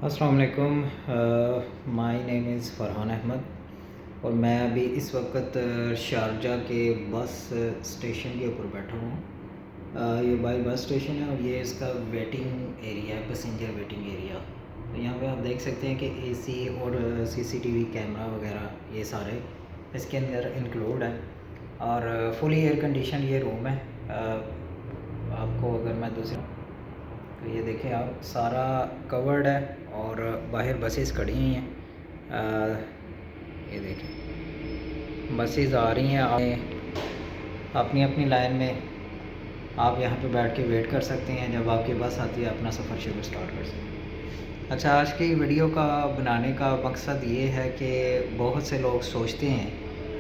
السلام علیکم. مائی نیم از فرحان احمد اور میں ابھی اس وقت شارجہ کے بس اسٹیشن کے اوپر بیٹھا ہوں. یہ بائی بس اسٹیشن ہے اور یہ اس کا ویٹنگ ایریا ہے, پیسنجر ویٹنگ ایریا. یہاں پہ آپ دیکھ سکتے ہیں کہ اے سی اور سی سی ٹی وی کیمرہ وغیرہ یہ سارے اس کے اندر انکلوڈ ہیں اور فلی ایئر کنڈیشن یہ روم ہے. آپ کو اگر میں دوسرا تو یہ دیکھیں آپ, سارا کورڈ ہے اور باہر بسیز کھڑی ہوئی ہیں. یہ دیکھیں بسیز آ رہی ہیں, آپ اپنی اپنی لائن میں آپ یہاں پہ بیٹھ کے ویٹ کر سکتے ہیں. جب آپ کی بس آتی ہے اپنا سفر شروع سٹارٹ کر سکتے ہیں. اچھا, آج کی ویڈیو کا بنانے کا مقصد یہ ہے کہ بہت سے لوگ سوچتے ہیں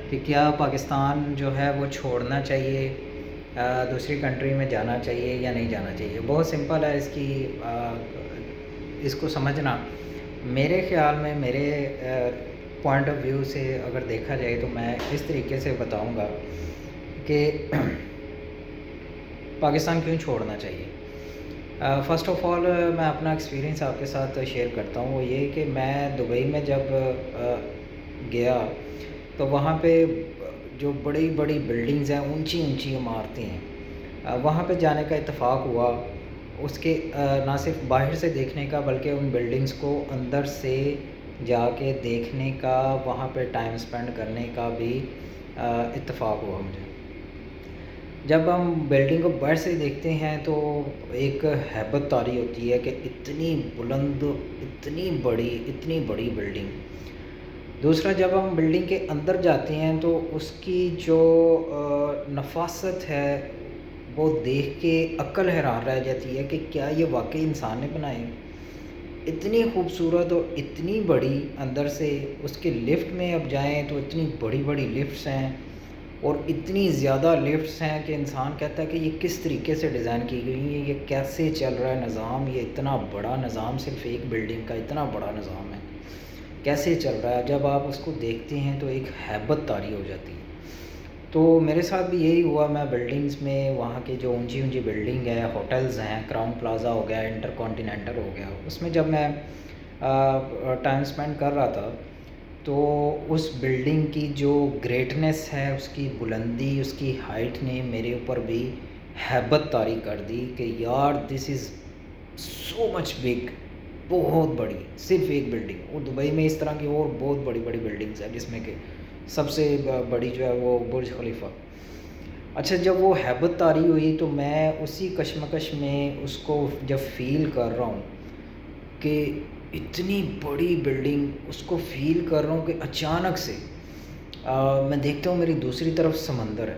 کہ کیا پاکستان جو ہے وہ چھوڑنا چاہیے, دوسری کنٹری میں جانا چاہیے یا نہیں جانا چاہیے. بہت سمپل ہے اس کو سمجھنا. میرے خیال میں, میرے پوائنٹ آف ویو سے اگر دیکھا جائے تو میں اس طریقے سے بتاؤں گا کہ پاکستان کیوں چھوڑنا چاہیے. فرسٹ آف آل میں اپنا ایکسپیرینس آپ کے ساتھ شیئر کرتا ہوں. وہ یہ کہ میں دبئی میں جب گیا تو وہاں پہ جو بڑی بڑی بلڈنگز ہیں, اونچی اونچی عمارتیں ہیں, وہاں پہ جانے کا اتفاق ہوا. اس کے نہ صرف باہر سے دیکھنے کا بلکہ ان بلڈنگز کو اندر سے جا کے دیکھنے کا, وہاں پہ ٹائم سپینڈ کرنے کا بھی اتفاق ہوا مجھے. جب ہم بلڈنگ کو باہر سے دیکھتے ہیں تو ایک ہیبت طاری ہوتی ہے کہ اتنی بلند, اتنی بڑی بلڈنگ. دوسرا, جب ہم بلڈنگ کے اندر جاتے ہیں تو اس کی جو نفاست ہے وہ دیکھ کے عقل حیران رہ جاتی ہے کہ کیا یہ واقعی انسان نے بنائی. اتنی خوبصورت اور اتنی بڑی اندر سے. اس کے لفٹ میں اب جائیں تو اتنی بڑی بڑی لفٹس ہیں اور اتنی زیادہ لفٹس ہیں کہ انسان کہتا ہے کہ یہ کس طریقے سے ڈیزائن کی گئی ہیں, یہ کیسے چل رہا ہے نظام, یہ اتنا بڑا نظام, صرف ایک بلڈنگ کا اتنا بڑا نظام ہے, کیسے چل رہا ہے. جب آپ اس کو دیکھتے ہیں تو ایک ہیبت طاری ہو جاتی ہے. تو میرے ساتھ بھی یہی ہوا. میں بلڈنگز میں, وہاں کے جو اونچی اونچی بلڈنگ ہے, ہوٹلز ہیں, کراؤن پلازا ہو گیا, انٹر کانٹیننٹل ہو گیا, اس میں جب میں ٹائم سپینڈ کر رہا تھا تو اس بلڈنگ کی جو گریٹنس ہے, اس کی بلندی, اس کی ہائٹ نے میرے اوپر بھی ہیبت طاری کر دی کہ یار دس از سو مچ بگ, بہت بڑی صرف ایک بلڈنگ. اور دبئی میں اس طرح کی اور بہت بڑی بڑی بلڈنگز ہیں جس میں کہ سب سے بڑی جو ہے وہ برج خلیفہ. اچھا, جب وہ ہیبت طاری ہوئی تو میں اسی کشمکش میں اس کو جب فیل کر رہا ہوں کہ اتنی بڑی بلڈنگ, اس کو فیل کر رہا ہوں کہ اچانک سے میں دیکھتا ہوں میری دوسری طرف سمندر ہے.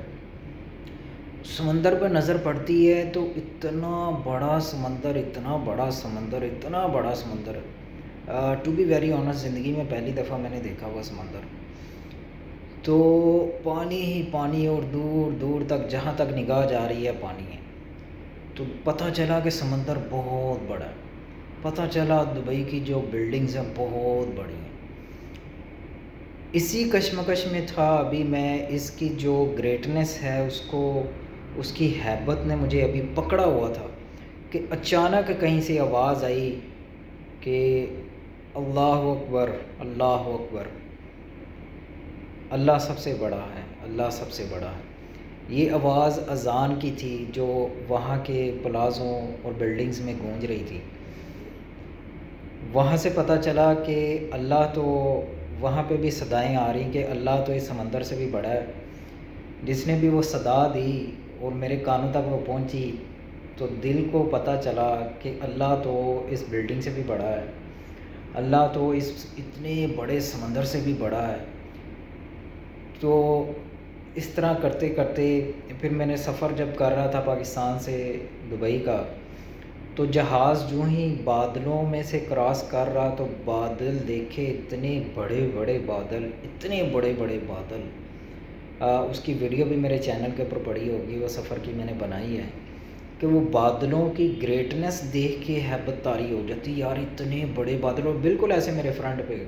سمندر پہ نظر پڑتی ہے تو اتنا بڑا سمندر, اتنا بڑا سمندر, اتنا بڑا سمندر. ٹو بی ویری آنیسٹ, زندگی میں پہلی دفعہ میں نے دیکھا ہوا سمندر. تو پانی ہی پانی اور دور دور تک جہاں تک نگاہ جا رہی ہے پانی ہے. تو پتہ چلا کہ سمندر بہت بڑا ہے. پتہ چلا دبئی کی جو بلڈنگز ہیں بہت بڑی ہیں. اسی کشمکش میں تھا ابھی میں. اس کی جو گریٹنس ہے اس کو, اس کی ہیبت نے مجھے ابھی پکڑا ہوا تھا کہ اچانک کہیں سے آواز آئی کہ اللہ اکبر, اللہ اکبر, اللہ سب سے بڑا ہے, اللہ سب سے بڑا ہے. یہ آواز اذان کی تھی جو وہاں کے پلازوں اور بلڈنگز میں گونج رہی تھی. وہاں سے پتہ چلا کہ اللہ تو, وہاں پہ بھی صدائیں آ رہی کہ اللہ تو اس سمندر سے بھی بڑا ہے. جس نے بھی وہ صدا دی اور میرے کانوں تک وہ پہنچی تو دل کو پتہ چلا کہ اللہ تو اس بلڈنگ سے بھی بڑا ہے, اللہ تو اس اتنے بڑے سمندر سے بھی بڑا ہے. تو اس طرح کرتے کرتے پھر میں نے سفر جب کر رہا تھا پاکستان سے دبئی کا, تو جہاز جو ہی بادلوں میں سے کراس کر رہا تو بادل دیکھے, اتنے بڑے بڑے بادل, اتنے بڑے بڑے بادل. اس کی ویڈیو بھی میرے چینل کے اوپر پڑی ہوگی, وہ سفر کی میں نے بنائی ہے کہ وہ بادلوں کی گریٹنس دیکھ کے ہیبت طاری ہو جاتی. یار اتنے بڑے بادل, اور بالکل ایسے میرے فرنٹ پہ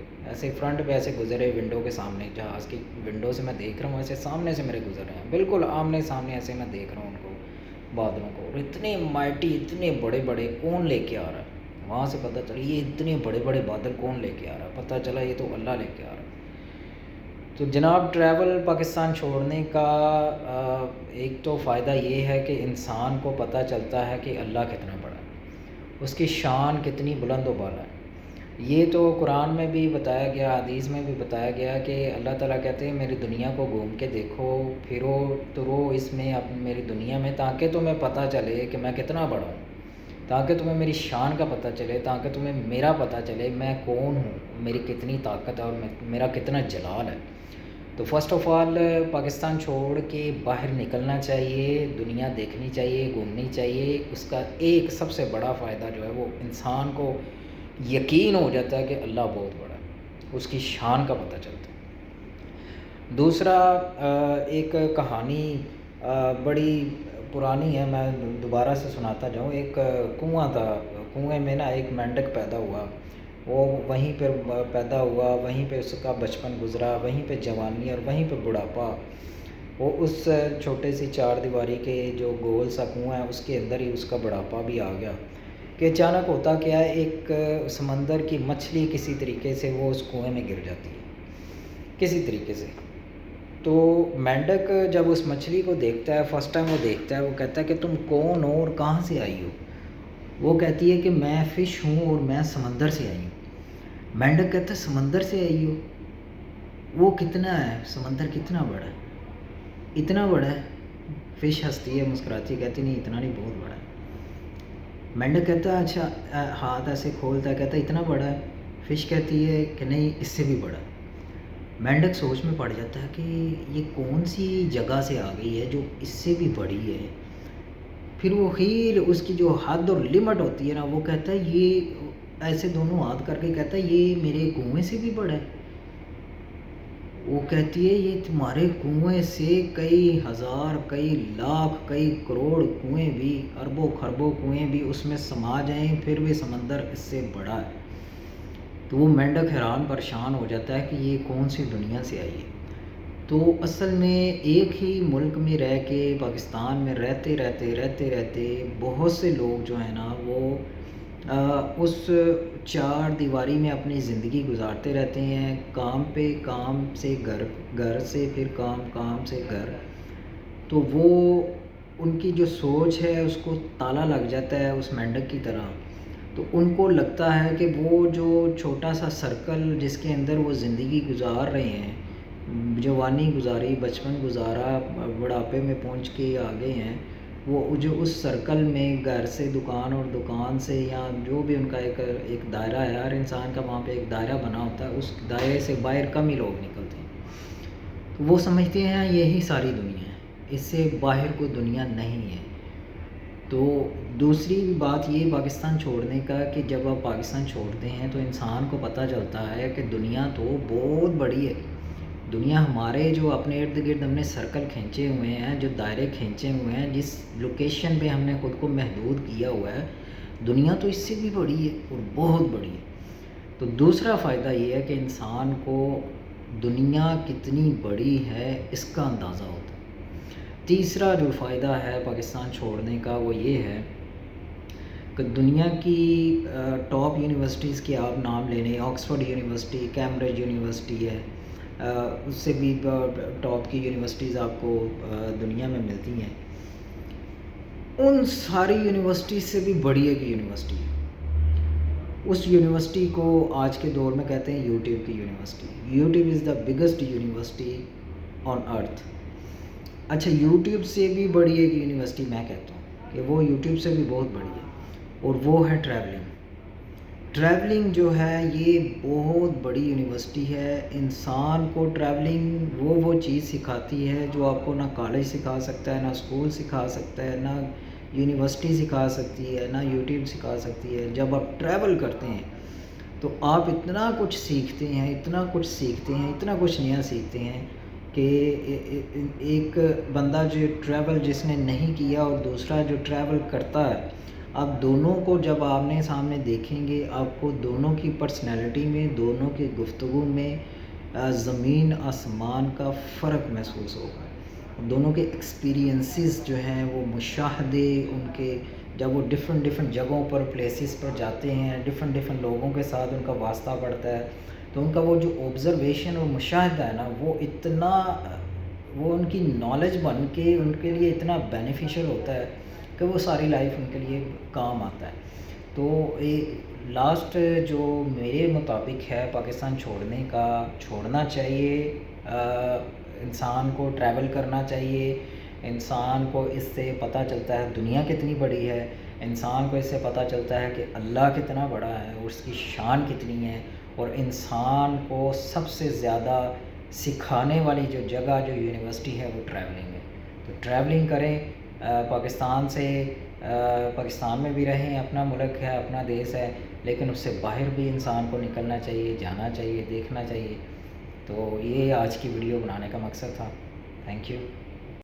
ایسے گزرے ونڈو کے سامنے, جہاز کی ونڈو سے میں دیکھ رہا ہوں ایسے سامنے سے میرے گزر رہے ہیں, بالکل آمنے سامنے ایسے میں دیکھ رہا ہوں ان کو, بادلوں کو. اور اتنے مائٹی, اتنے بڑے بڑے, کون لے کے آ رہا ہے وہاں سے پتہ چلا یہ اتنے بڑے بڑے بادل کون لے کے آ رہا ہے، پتہ چلا یہ تو اللہ لے کے آ رہا ہے۔ تو جناب ٹریول پاکستان چھوڑنے کا ایک تو فائدہ یہ ہے کہ انسان کو پتہ چلتا ہے کہ اللہ کتنا بڑا ہے، اس کی شان کتنی بلند و بالا ہے۔ یہ تو قرآن میں بھی بتایا گیا، حدیث میں بھی بتایا گیا کہ اللہ تعالیٰ کہتے ہیں میری دنیا کو گھوم کے دیکھو پھرو ترو اس میں میری دنیا میں، تاکہ تمہیں پتہ چلے کہ میں کتنا بڑا ہوں، تاکہ تمہیں میری شان کا پتہ چلے، تاکہ تمہیں میرا پتہ چلے میں کون ہوں، میری کتنی طاقت ہے اور میرا کتنا جلال ہے۔ تو فرسٹ آف آل پاکستان چھوڑ کے باہر نکلنا چاہیے، دنیا دیکھنی چاہیے، گھومنی چاہیے۔ اس کا ایک سب سے بڑا فائدہ جو ہے وہ انسان کو یقین ہو جاتا ہے کہ اللہ بہت بڑا ہے، اس کی شان کا پتہ چلتا ہے۔ دوسرا ایک کہانی بڑی پرانی ہے، میں دوبارہ سے سناتا جاؤں۔ ایک کنواں تھا، کنویں میں نا ایک مینڈک پیدا ہوا، وہ وہیں پہ پیدا ہوا، وہیں پہ اس کا بچپن گزرا، وہیں پہ جوانی اور وہیں پہ بڑھاپا۔ وہ اس چھوٹے سی چار دیواری کے جو گول سا کنواں ہے اس کے اندر ہی اس کا بڑھاپا بھی آ گیا کہ اچانک ہوتا کیا ہے، ایک سمندر کی مچھلی کسی طریقے سے وہ اس کنویں میں گر جاتی ہے کسی طریقے سے۔ تو مینڈک جب اس مچھلی کو دیکھتا ہے، فرسٹ ٹائم وہ دیکھتا ہے، وہ کہتا ہے کہ تم کون ہو اور کہاں سے آئی ہو؟ وہ کہتی ہے کہ میں فش ہوں اور میں سمندر سے آئی ہوں۔ مینڈک کہتا ہے سمندر سے آئی ہو؟ وہ کتنا ہے، سمندر کتنا بڑا ہے؟ اتنا بڑا ہے؟ فش ہنستی ہے، مسکراتی ہے، کہتی نہیں اتنا نہیں، بہت بڑا ہے۔ مینڈک کہتا ہے اچھا، ہاتھ ایسے کھولتا ہے، کہتا ہے اتنا بڑا ہے؟ فش کہتی ہے کہ نہیں اس سے بھی بڑا ہے۔ مینڈک سوچ میں پڑ جاتا ہے کہ یہ کون سی جگہ سے آ گئی ہے جو اس سے بھی بڑی ہے۔ پھر وہ خیر اس کی جو حد اور لمٹ ہوتی ہے نا، وہ کہتا ہے یہ ایسے دونوں ہاتھ کر کے کہتا ہے یہ میرے کنویں سے بھی بڑا ہے۔ وہ کہتی ہے یہ تمہارے کنویں سے کئی ہزار، کئی لاکھ، کئی کروڑ کنویں بھی، اربوں خربوں کنویں بھی اس میں سما جائیں پھر بھی سمندر اس سے بڑا ہے۔ تو وہ مینڈک حیران پریشان ہو جاتا ہے کہ یہ کون سی دنیا سے آئی ہے۔ تو اصل میں ایک ہی ملک میں رہ کے، پاکستان میں رہتے رہتے بہت سے لوگ جو ہیں نا وہ اس چار دیواری میں اپنی زندگی گزارتے رہتے ہیں، کام پہ کام سے گھر، گھر سے پھر کام، کام سے گھر۔ تو وہ ان کی جو سوچ ہے اس کو تالا لگ جاتا ہے اس مینڈک کی طرح۔ تو ان کو لگتا ہے کہ وہ جو چھوٹا سا سرکل جس کے اندر وہ زندگی گزار رہے ہیں، جوانی گزاری، بچپن گزارا، بڑھاپے میں پہنچ کے آگے ہیں، وہ جو اس سرکل میں گھر سے دکان اور دکان سے یا جو بھی ان کا ایک دائرہ ہے، ہر انسان کا وہاں پہ ایک دائرہ بنا ہوتا ہے، اس دائرے سے باہر کم ہی لوگ نکلتے ہیں۔ تو وہ سمجھتے ہیں یہی ساری دنیا ہے، اس سے باہر کوئی دنیا نہیں ہے۔ تو دوسری بات یہ پاکستان چھوڑنے کا کہ جب آپ پاکستان چھوڑتے ہیں تو انسان کو پتہ چلتا ہے کہ دنیا تو بہت بڑی ہے۔ دنیا ہمارے جو اپنے ارد گرد ہم نے سرکل کھینچے ہوئے ہیں، جو دائرے کھینچے ہوئے ہیں، جس لوکیشن پہ ہم نے خود کو محدود کیا ہوا ہے، دنیا تو اس سے بھی بڑی ہے اور بہت بڑی ہے۔ تو دوسرا فائدہ یہ ہے کہ انسان کو دنیا کتنی بڑی ہے اس کا اندازہ ہوتا ہے۔ تیسرا جو فائدہ ہے پاکستان چھوڑنے کا وہ یہ ہے کہ دنیا کی ٹاپ یونیورسٹیز کے آپ نام لے لیں، آکسفورڈ یونیورسٹی، کیمبرج یونیورسٹی ہے، اس سے بھی ٹاپ کی یونیورسٹیز آپ کو دنیا میں ملتی ہیں۔ ان ساری یونیورسٹیز سے بھی بڑی ایک یونیورسٹی ہے، اس یونیورسٹی کو آج کے دور میں کہتے ہیں یوٹیوب کی university. YouTube is the biggest university on earth. اچھا، یوٹیوب سے بھی بڑی ایک یونیورسٹی میں کہتا ہوں کہ وہ یوٹیوب سے بھی بہت بڑی ہے، اور وہ ہے ٹریولنگ۔ ٹریولنگ جو ہے یہ بہت بڑی یونیورسٹی ہے۔ انسان کو ٹریولنگ وہ چیز سکھاتی ہے جو آپ کو نہ کالج سکھا سکتا ہے، نہ اسکول سکھا سکتا ہے، نہ یونیورسٹی سکھا سکتی ہے، نہ یوٹیوب سکھا سکتی ہے۔ جب آپ ٹریول کرتے ہیں تو آپ اتنا کچھ سیکھتے ہیں، اتنا کچھ سیکھتے ہیں، اتنا کچھ نیا سیکھتے ہیں کہ ایک بندہ جو ٹریول جس نے نہیں کیا اور دوسرا جو ٹریول کرتا ہے، آپ دونوں کو جب آمنے سامنے دیکھیں گے، آپ کو دونوں کی پرسنالٹی میں، دونوں کی گفتگو میں زمین آسمان کا فرق محسوس ہوگا۔ دونوں کے ایکسپیرینسز جو ہیں وہ مشاہدے، ان کے جب وہ ڈفرینٹ جگہوں پر پلیسز پر جاتے ہیں، ڈفرینٹ لوگوں کے ساتھ ان کا واسطہ پڑتا ہے، تو ان کا وہ جو آبزرویشن اور مشاہدہ ہے نا، وہ اتنا وہ ان کی نالج بن کے ان کے لیے اتنا بینیفیشل ہوتا ہے کہ وہ ساری لائف ان کے لیے کام آتا ہے۔ تو لاسٹ جو میرے مطابق ہے پاکستان چھوڑنا چاہیے، انسان کو ٹریول کرنا چاہیے، انسان کو اس سے پتہ چلتا ہے دنیا کتنی بڑی ہے، انسان کو اس سے پتہ چلتا ہے کہ اللہ کتنا بڑا ہے اور اس کی شان کتنی ہے، اور انسان کو سب سے زیادہ سکھانے والی جو جگہ جو یونیورسٹی ہے وہ ٹریولنگ ہے۔ تو ٹریولنگ کریں، پاکستان میں بھی رہیں، اپنا ملک ہے، اپنا دیس ہے، لیکن اس سے باہر بھی انسان کو نکلنا چاہیے، جانا چاہیے، دیکھنا چاہیے۔ تو یہ آج کی ویڈیو بنانے کا مقصد تھا۔ Thank you.